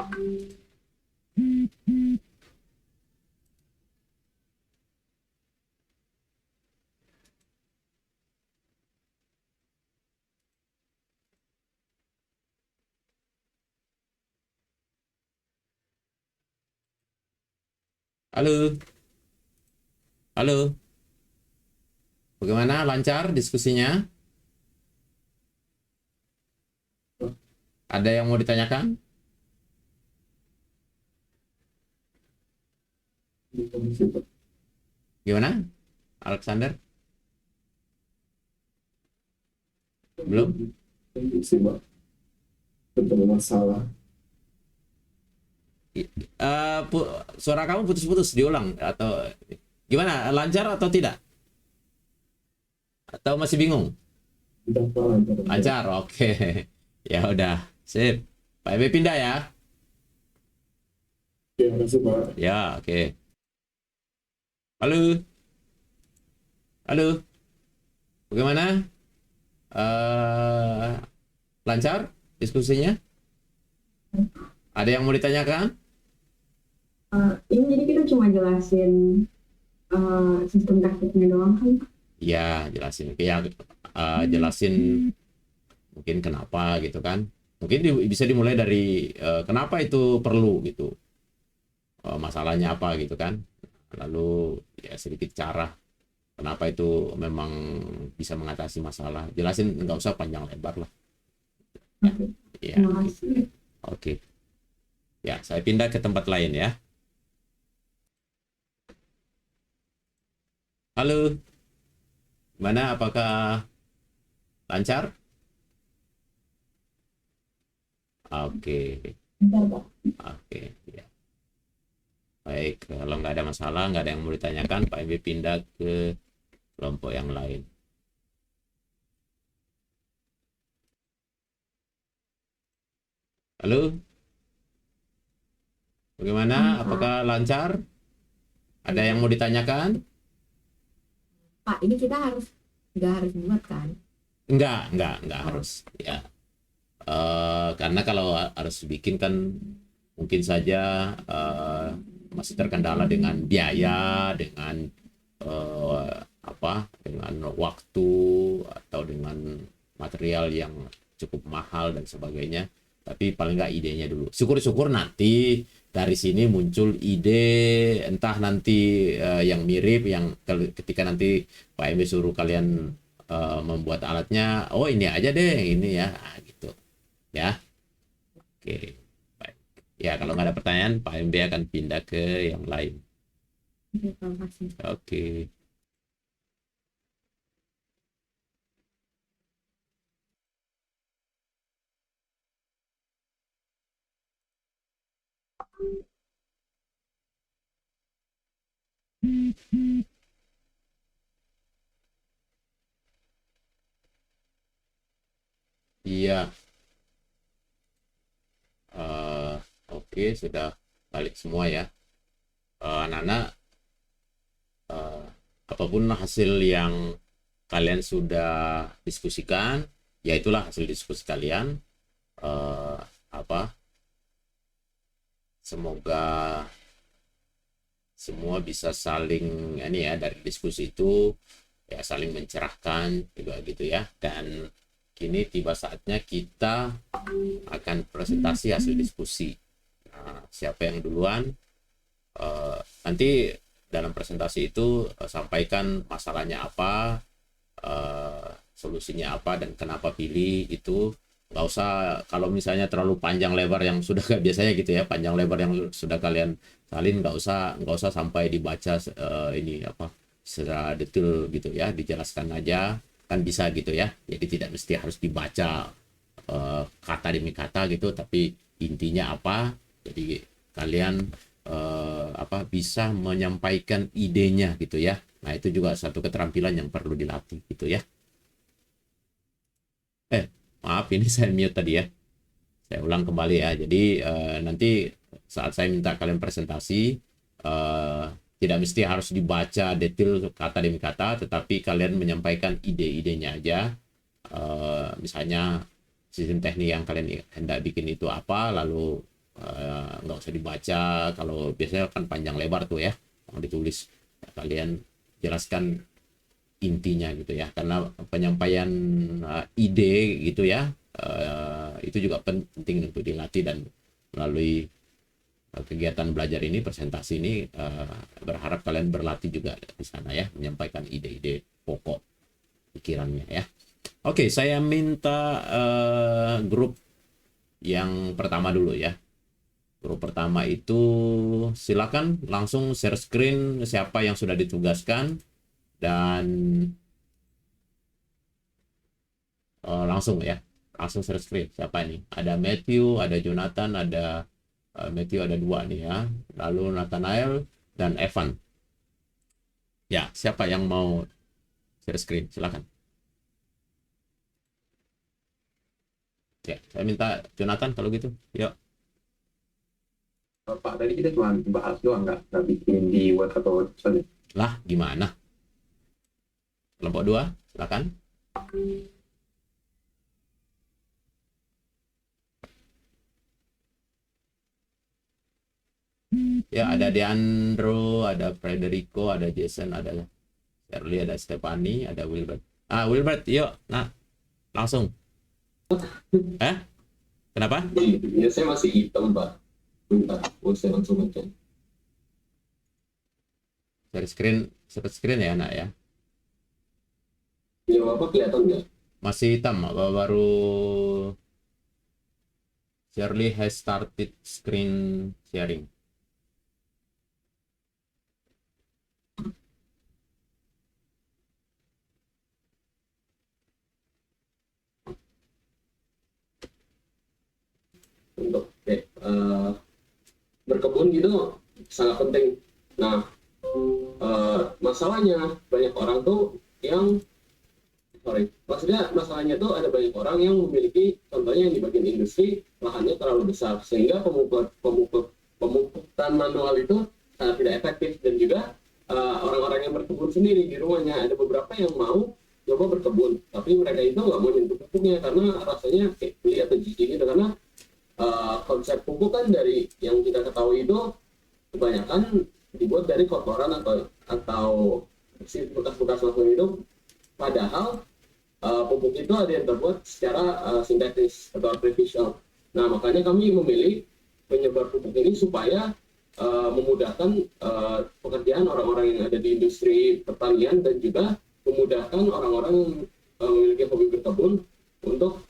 Halo, halo. Bagaimana? Lancar diskusinya? Ada yang mau ditanyakan? Gimana, Alexander? Belum? Sih, Mbak. Ketemu masalah. Suara kamu putus-putus, diulang atau gimana? Lancar atau tidak? Atau masih bingung? Udah lancar. Lancar, oke. Ya udah, sip. Pak EB pindah ya? Ya, makasih, Pak. Ya, oke. Halo, halo. Bagaimana? Eh, Lancar diskusinya? Ada yang mau ditanyakan? Ini jadi kita cuma jelasin sistem tekniknya doang kan? Ya, jelasin. Ya, jelasin mungkin kenapa gitu kan. Mungkin bisa dimulai dari kenapa itu perlu gitu. Masalahnya apa gitu kan. Lalu ya sedikit cara kenapa itu memang bisa mengatasi masalah. Jelasin, nggak usah panjang lebar lah. Oke. Ya, Terima kasih. oke. Ya, saya pindah ke tempat lain ya. Halo, gimana? Apakah lancar? Oke, Bentar, Pak. oke. Ya. Baik, kalau nggak ada masalah, nggak ada yang mau ditanyakan, Pak EB pindah ke kelompok yang lain. Halo, bagaimana? Apakah lancar? Ada yang mau ditanyakan? Pak, ini kita nggak harus buat kan? Nggak harus. Ya, karena kalau harus bikin kan mungkin saja masih terkendala dengan biaya, dengan dengan waktu atau dengan material yang cukup mahal dan sebagainya. Tapi paling nggak idenya dulu. Syukur-syukur nanti dari sini muncul ide, entah nanti yang mirip, yang ketika nanti Pak EB suruh kalian membuat alatnya, oh ini aja deh, ini ya, gitu ya. Oke, baik. Ya kalau nggak ada pertanyaan, Pak MB akan pindah ke yang lain. Oke, terima kasih. Oke. Iya. Oke, sudah balik semua ya. Anak-anak, apapun hasil yang kalian sudah diskusikan, ya itulah hasil diskusi kalian. Eh, apa? Semoga semua bisa saling ini ya, dari diskusi itu ya saling mencerahkan juga gitu ya. Dan kini tiba saatnya kita akan presentasi hasil diskusi. Nah, siapa yang duluan? Nanti dalam presentasi itu sampaikan masalahnya apa, solusinya apa, dan kenapa pilih itu. Nggak usah, kalau misalnya terlalu panjang lebar yang sudah kayak biasanya gitu ya, panjang lebar yang sudah kalian salin, nggak usah sampai dibaca ini apa secara detail gitu ya, dijelaskan aja kan bisa gitu ya. Jadi tidak mesti harus dibaca kata demi kata gitu, tapi intinya apa. Jadi kalian bisa menyampaikan idenya gitu ya. Nah itu juga satu keterampilan yang perlu dilatih gitu ya. Maaf ini saya mute tadi ya. Saya ulang kembali ya. Jadi nanti saat saya minta kalian presentasi, tidak mesti harus dibaca detail kata demi kata, tetapi kalian menyampaikan ide-idenya aja. Misalnya sistem teknik yang kalian hendak bikin itu apa, lalu nggak usah dibaca. Kalau biasanya kan panjang lebar tuh ya yang ditulis. Kalian jelaskan intinya gitu ya, karena penyampaian ide gitu ya, itu juga penting untuk dilatih, dan melalui kegiatan belajar ini, presentasi ini, berharap kalian berlatih juga di sana ya, menyampaikan ide-ide pokok pikirannya ya. Oke, saya minta grup yang pertama dulu ya. Grup pertama itu silakan langsung share screen siapa yang sudah ditugaskan, dan langsung ya, langsung share screen. Siapa ini? Ada Matthew, ada Jonathan, ada Matthew ada 2 nih ya, lalu Nathanael dan Evan. Ya, siapa yang mau share screen? Silakan. Ya, saya minta Jonathan kalau gitu. Yuk. Pak, tadi kita cuma bahas doang, nggak bikin di Word atau Word saja. Lah, gimana? Kelompok 2, silakan. Ya, ada Deandro, ada Frederico, ada Jason, ada Shirley, ada Stephanie, ada Wilbert. Wilbert, yuk. Nah, langsung. Kenapa? Iya, saya masih hitam, Pak. Bentar, saya langsung aja. Share screen ya, nak ya. Ya, Bapak kelihatan nggak? Masih hitam, baru Shirley has started screen sharing. Untuk berkebun gitu sangat penting. Nah, masalahnya banyak orang tuh yang masalahnya tuh ada banyak orang yang memiliki, contohnya yang di bagian industri, lahannya terlalu besar sehingga pemupukan manual itu sangat tidak efektif. Dan juga orang-orang yang berkebun sendiri di rumahnya, ada beberapa yang mau coba berkebun tapi mereka itu nggak mau nyentuh pupuknya karena rasanya kayak lihat atau jijik gitu, karena konsep pupuk kan dari yang kita ketahui itu kebanyakan dibuat dari kotoran atau bekas-bekas langsung hidup, padahal pupuk itu ada yang terbuat secara sintetis atau artificial. Nah, makanya kami memilih penyebar pupuk ini supaya memudahkan pekerjaan orang-orang yang ada di industri pertanian, dan juga memudahkan orang-orang yang memiliki hobi berkebun untuk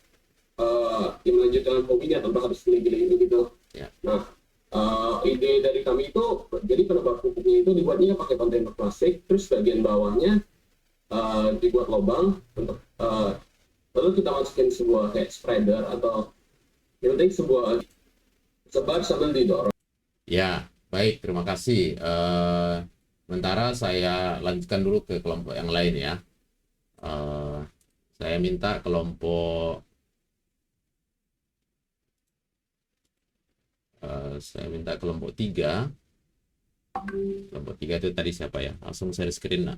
melanjutkan hobinya tanpa harus gili-gili itu gitu. Ya. Nah, ide dari kami itu, jadi penebar pupuknya itu dibuatnya pakai kontainer plastik, terus bagian bawahnya dibuat lubang untuk lalu kita masukin sebuah kayak spreader atau yang penting sebuah sebar sambil didorong. Ya, baik, terima kasih. Sementara saya lanjutkan dulu ke kelompok yang lain ya. Saya minta kelompok kelompok 3. Kelompok 3 itu tadi siapa ya? Langsung share screen. Nah.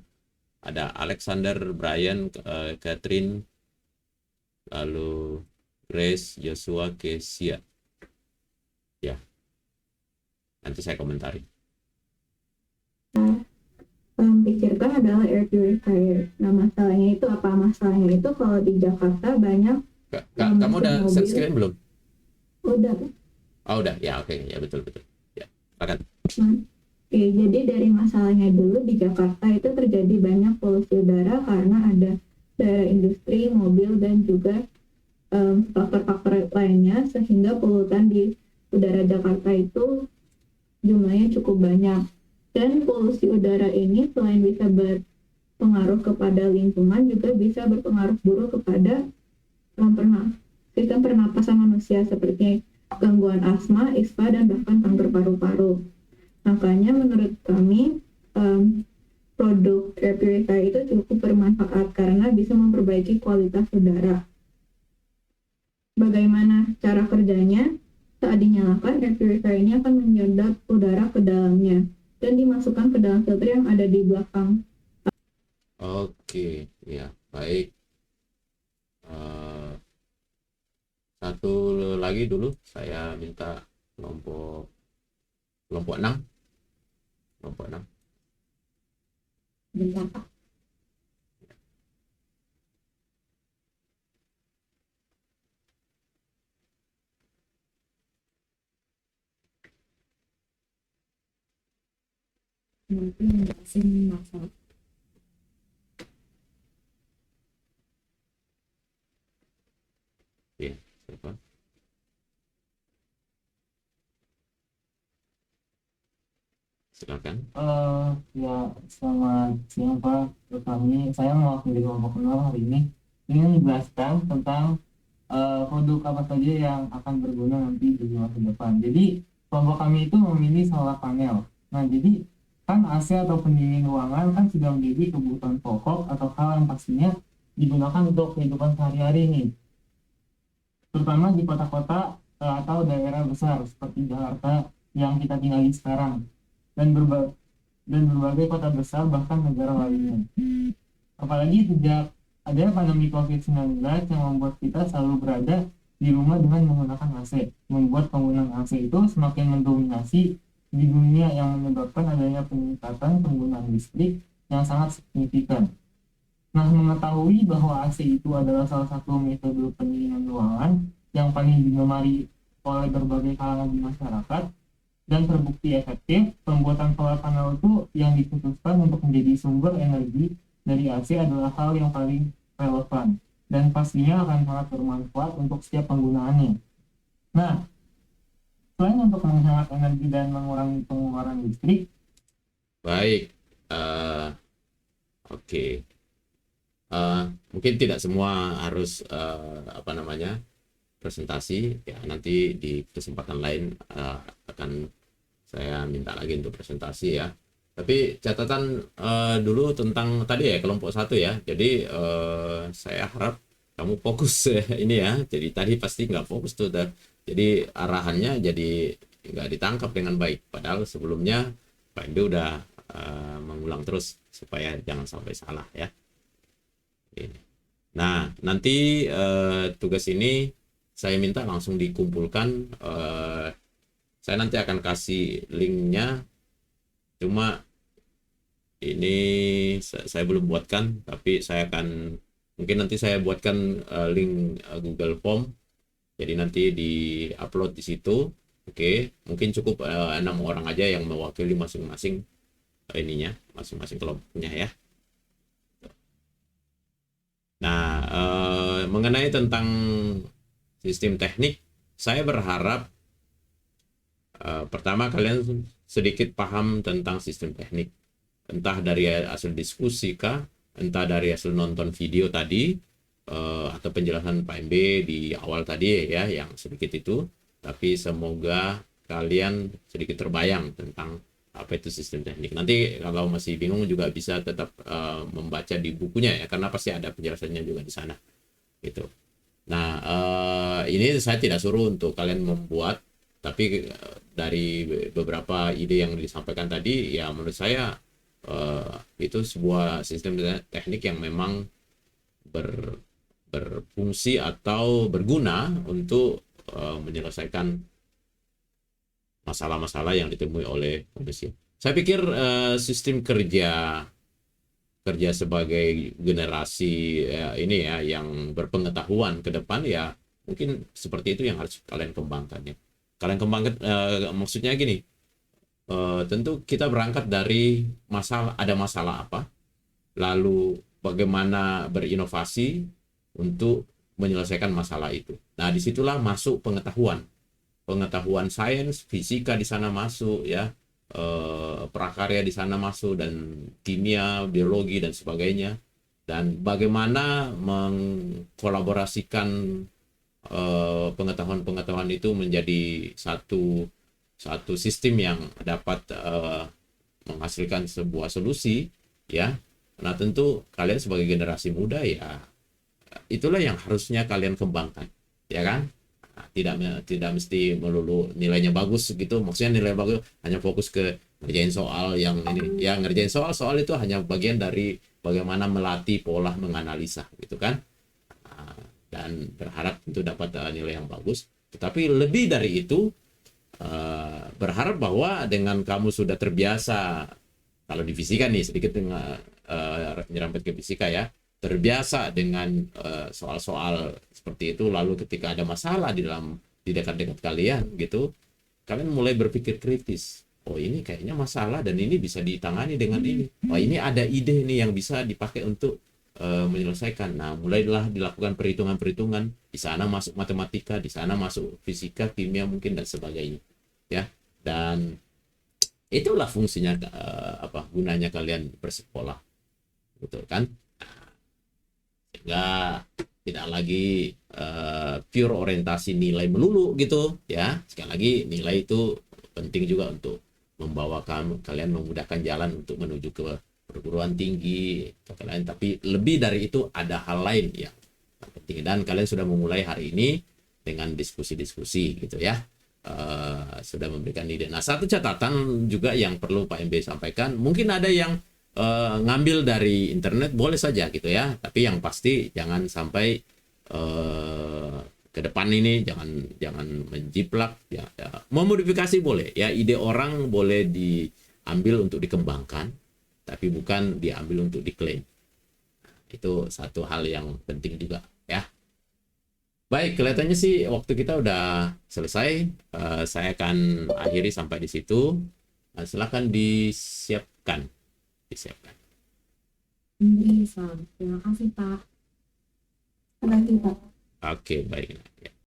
Ada Alexander, Brian, Catherine, lalu Grace, Joshua, Kesia. Ya. Nanti saya komentari. Pikirkan adalah air purifier. Nah, masalahnya itu apa? Masalahnya itu kalau di Jakarta banyak. Kamu udah share screen belum? Udah. Oh, udah. Ya, oke. Ya, betul. Ya, silakan. Oke, jadi dari masalahnya dulu, di Jakarta itu terjadi banyak polusi udara karena ada daerah industri, mobil, dan juga faktor-faktor lainnya, sehingga polutan di udara Jakarta itu jumlahnya cukup banyak. Dan polusi udara ini selain bisa berpengaruh kepada lingkungan, juga bisa berpengaruh buruk kepada sistem pernapasan manusia seperti gangguan asma, ispa, dan bahkan kanker paru-paru. Makanya menurut kami produk air purifier itu cukup bermanfaat karena bisa memperbaiki kualitas udara. Bagaimana cara kerjanya? Saat dinyalakan, air purifier ini akan menyedot udara ke dalamnya dan dimasukkan ke dalam filter yang ada di belakang. Oke, ya, baik. Satu lagi dulu, saya minta kelompok kelompok 6, kelompok 6. Bentar Pak. Nanti menjelasin masalah. Oke, siapa? Silakan. Ya, selamat siang Pak. Kami, saya mewakili kelompok 0 hari ini ingin menjelaskan tentang produk apa saja yang akan berguna nanti di masa depan. Jadi, kelompok kami itu memilih solar panel. Nah, jadi kan AC atau pendingin ruangan kan sudah menjadi kebutuhan pokok atau hal yang pastinya digunakan untuk kehidupan sehari-hari nih. Terutama di kota-kota atau daerah besar seperti Jakarta yang kita tinggali sekarang. Dan berbagai kota besar bahkan negara lainnya. Apalagi sejak adanya pandemi COVID-19 yang membuat kita selalu berada di rumah dengan menggunakan AC, membuat penggunaan AC itu semakin mendominasi di dunia yang menyebabkan adanya peningkatan penggunaan listrik yang sangat signifikan. Nah, mengetahui bahwa AC itu adalah salah satu metode pendinginan ruangan yang paling digemari oleh berbagai kalangan di masyarakat, dan terbukti efektif, pembuatan solar panel itu yang diputuskan untuk menjadi sumber energi dari AC adalah hal yang paling relevan dan pastinya akan sangat bermanfaat untuk setiap penggunaannya. Nah, selain untuk menghemat energi dan mengurangi pengeluaran listrik. Baik, oke. Mungkin tidak semua harus presentasi ya, nanti di kesempatan lain akan saya minta lagi untuk presentasi ya. Tapi catatan dulu tentang tadi ya kelompok 1 ya. Jadi saya harap kamu fokus ini ya. Jadi tadi pasti nggak fokus tuh. Jadi arahannya jadi nggak ditangkap dengan baik. Padahal sebelumnya Pak Indo udah mengulang terus supaya jangan sampai salah ya. Nah, nanti tugas ini saya minta langsung dikumpulkan. Saya nanti akan kasih linknya, cuma ini saya belum buatkan, tapi saya akan mungkin nanti saya buatkan link Google Form, jadi nanti di-upload di situ. Oke, mungkin cukup 6 orang aja yang mewakili masing-masing ininya, masing-masing kelompoknya ya. Nah, mengenai tentang sistem teknik, saya berharap pertama kalian sedikit paham tentang sistem teknik, entah dari hasil diskusi kah, entah dari hasil nonton video tadi atau penjelasan Pak MB di awal tadi ya yang sedikit itu. Tapi semoga kalian sedikit terbayang tentang apa itu sistem teknik. Nanti kalau masih bingung juga bisa tetap membaca di bukunya ya, karena pasti ada penjelasannya juga di sana gitu. Nah, ini saya tidak suruh untuk kalian membuat, tapi dari beberapa ide yang disampaikan tadi ya menurut saya itu sebuah sistem teknik yang memang berfungsi atau berguna untuk menyelesaikan masalah-masalah yang ditemui oleh manusia. Saya pikir sistem kerja sebagai generasi ini ya yang berpengetahuan ke depan ya mungkin seperti itu yang harus kalian kembangkan ya. Kalian kembangkan maksudnya gini, tentu kita berangkat dari ada masalah apa, lalu bagaimana berinovasi untuk menyelesaikan masalah itu. Nah, disitulah masuk pengetahuan sains, fisika di sana masuk ya, prakarya di sana masuk, dan kimia, biologi dan sebagainya, dan bagaimana mengkolaborasikan pengetahuan itu menjadi satu sistem yang dapat menghasilkan sebuah solusi ya. Nah, tentu kalian sebagai generasi muda ya itulah yang harusnya kalian kembangkan ya kan. Nah, tidak mesti melulu nilainya bagus gitu, maksudnya nilai bagus hanya fokus ke ngerjain soal yang ini ya, ngerjain soal itu hanya bagian dari bagaimana melatih pola menganalisa gitu kan. Dan berharap tentu dapat nilai yang bagus, tetapi lebih dari itu berharap bahwa dengan kamu sudah terbiasa, kalau di fisika nih sedikit dengan nyerempet ke fisika ya, terbiasa dengan soal-soal seperti itu, lalu ketika ada masalah di dekat-dekat kalian gitu, kalian mulai berpikir kritis. Oh ini kayaknya masalah dan ini bisa ditangani dengan ini. Oh ini ada ide nih yang bisa dipakai untuk menyelesaikan. Nah mulailah dilakukan perhitungan-perhitungan. Di sana masuk matematika, di sana masuk fisika, kimia mungkin dan sebagainya. Ya, dan itulah fungsinya gunanya kalian bersekolah, betul kan? Sehingga tidak lagi pure orientasi nilai melulu gitu ya. Sekali lagi nilai itu penting juga untuk membawa kalian memudahkan jalan untuk menuju ke perguruan tinggi atau lain, tapi lebih dari itu ada hal lain yang penting, dan kalian sudah memulai hari ini dengan diskusi-diskusi gitu ya. Sudah memberikan ide. Nah, satu catatan juga yang perlu Pak MB sampaikan, mungkin ada yang ngambil dari internet, boleh saja gitu ya, tapi yang pasti jangan sampai ke depan ini jangan menjiplak ya. Memodifikasi boleh ya, ide orang boleh diambil untuk dikembangkan, tapi bukan diambil untuk diklaim. Itu satu hal yang penting juga ya. Baik, kelihatannya sih waktu kita udah selesai. Saya akan akhiri sampai di situ. Silakan disiapkan. Bisa. Terima kasih, Pak. Terima kasih, Pak. Oke, baik. Ya.